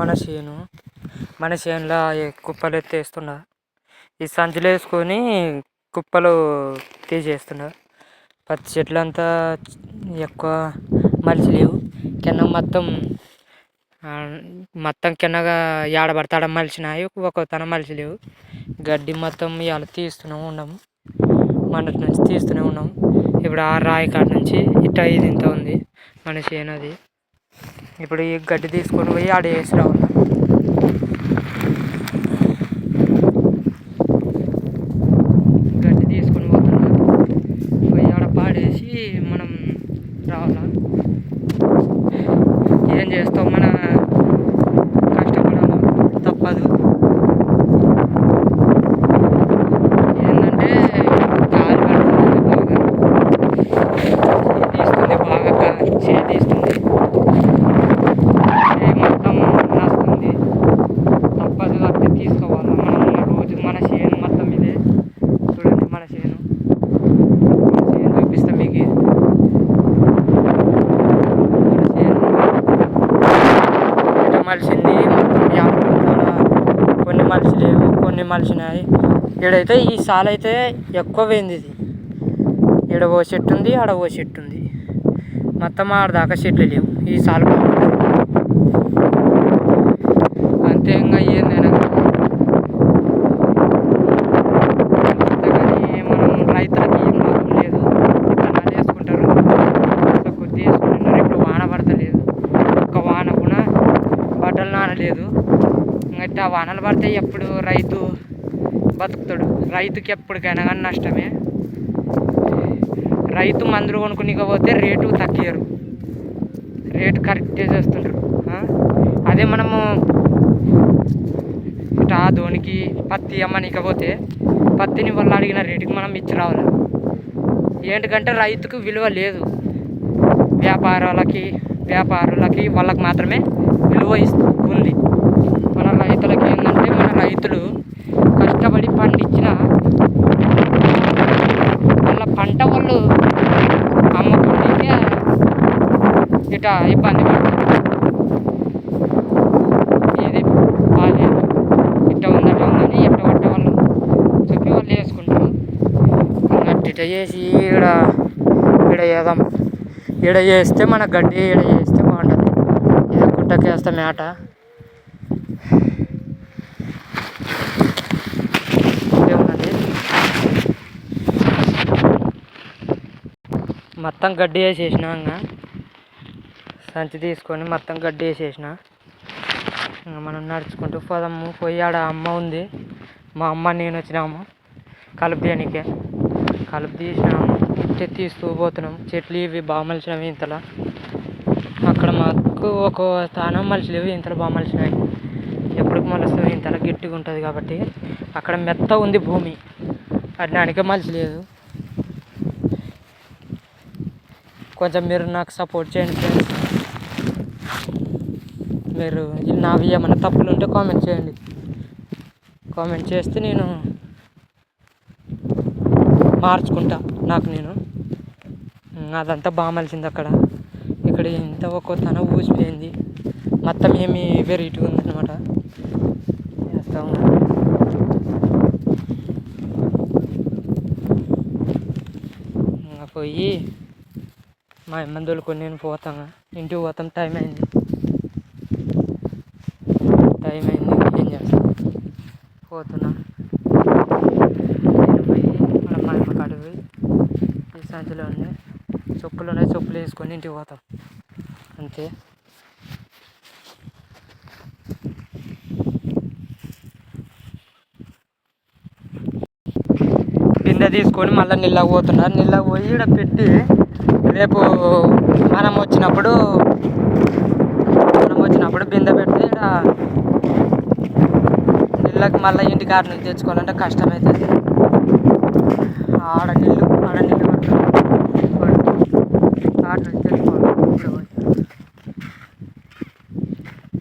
మన చేను మన చేనులో కుప్పలు ఎత్తేస్తున్నా. ఈ సంచులు వేసుకొని కుప్పలు తీసేస్తున్నా. పత్తి చెట్లు అంతా ఎక్కువ మలిచి లేవు. కింద మొత్తం కిందగా ఏడబడతాడ మలిచినాయి, ఒక తన మలిచి లేవు. గడ్డి మొత్తం ఇవాళ తీస్తూనే ఉన్నాము. మొన్నటి నుంచి తీస్తూనే ఉన్నాం. ఇప్పుడు ఆ రాయి కాడ నుంచి ఇట్ట ఇది ఇంత ఉంది మన చేను. అది ఇప్పుడు ఈ గడ్డి తీసుకొని పోయి ఆడ వేసి రావాలి. గడ్డి తీసుకొని పోతున్నా, పోయి ఆడ పాడేసి మనం రావాలా. ఏం చేస్తాం, మన కష్టపడాలి, తప్పదు. ఏంటంటే గాలి పడుతుంది, బాగా చేతిస్తుంది, మొత్తం వస్తుంది. తప్పదు, అట్లా తీసుకోవాలి. మనం రోజు మన చేను మొత్తం ఇదే చూడండి. మన చేను చూపిస్తాం మీకు. మన చేను ఇట మలిసింది మొత్తం కొన్ని మలిసి లేవు, కొన్ని మలిసినాయి. ఈడైతే ఈ సాల్ అయితే ఎక్కువ పోయింది. ఇది ఈడ ఓ చెట్టు ఉంది, ఆడ ఓ చెట్టు ఉంది. మొత్తం ఆడదాకా చెట్లు లేవు. ఈ సాల్ అంతే. ఇంకా ఏందైనా మనం రైతులకి ఏం లాభం లేదు. ఇట్లా వేసుకుంటారు, కొద్ది వేసుకుంటున్నారు. ఇప్పుడు వాన పడతలేదు, ఒక్క వాన కూడా బట్టలు నానలేదు. ఇంకా వానలు పడితే ఎప్పుడు రైతు బతుకుతాడు? రైతుకి ఎప్పటికైనా కానీ నష్టమే. రైతు మందులు కొనుక్కునికపోతే రేటు తగ్గారు, రేటు కరెక్టే చేస్తుంటారు. అదే మనము ఇట్లా ధోనికి పత్తి అమ్మనికపోతే పత్తిని వాళ్ళు అడిగిన రేటుకి మనం ఇచ్చి రావాలి. ఏంటంటే రైతుకు విలువ లేదు. వ్యాపారులకి వాళ్ళకి మాత్రమే విలువ ఉంది. మన రైతులకి ఏంటంటే, మన రైతులు కష్టపడి పండించిన వాళ్ళ పంట వాళ్ళు అమ్ముకుంటే ఇట ఇబ్బంది పడుతుంది. ఏది బాగాలేదు, ఇట్ట ఉందని ఎట్ట పట్ట వాళ్ళు చెప్పి వాళ్ళు వేసుకుంటారు. ఇట్ట చేసి ఈడ వేద్దాం. ఈడ చేస్తే మన గడ్డి ఈడ చేస్తే బాగుంటుంది. ఇది గుట్టకి వేస్తే మేట. మొత్తం గడ్డి వేసేసిన. ఇంకా సంచి తీసుకొని మొత్తం గడ్డి వేసేసిన. ఇంకా మనం నడుచుకుంటూ పోదాము. పోయి ఆడ అమ్మ ఉంది, మా అమ్మ నేను వచ్చినాము కలుపు తీయనికే. కలుపు తీసినాము, ఇట్టే తీస్తూ పోతున్నాము. చెట్లు ఇవి బాగా మలిచినవి ఇంతలా. అక్కడ మాకు ఒక స్థానం మలిచిలేవు, ఇంతలో బాగా మలిచినాయి. ఎప్పటికి మలుస్తుంది, ఇంతలా గట్టిగా ఉంటుంది కాబట్టి. అక్కడ మెత్త ఉంది భూమి, అడ్డానికి మలిచలేదు. కొంచెం మీరు నాకు సపోర్ట్ చేయండి ఫ్రెండ్స్. మీరు నావి ఏమైనా తప్పులు ఉంటే కామెంట్ చేయండి. కామెంట్ చేస్తే నేను మార్చుకుంటా. నేను అదంతా బాగా మలిసింది అక్కడ. ఇక్కడ ఇంత ఒక్కో తన ఊసిపోయింది, మొత్తం ఏమి వెరైటీగా ఉందన్నమాట. వేస్తా ఉన్నా. ఇంకా పోయి మా మందులు కొన్ని నేను పోతాను, ఇంటికి పోతాం. టైం అయింది. ఏం చేస్తాను, పోతున్నా. నేను పోయి మా అమ్మ కాడికి పోయి ఈ సంచిలో ఉన్నాయి చెప్పులు వేసుకొని ఇంటికి పోతాం. అంతే. బిందె తీసుకొని మళ్ళీ నీళ్ళకి పోతున్నా. నీళ్ళకి పోయి ఇక్కడ పెట్టి రేపు మనం వచ్చినప్పుడు బిందె పెడితే ఇక్కడ నీళ్ళకి మళ్ళీ ఇంటి కాడ నుంచి తెచ్చుకోవాలంటే కష్టమవుతుంది. ఆడ నీళ్ళు ఆడ నుంచి తెచ్చుకోవాలి.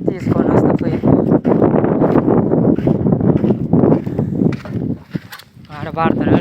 తీసుకొని వస్తా పోయి. ఆడ పాడుతాడు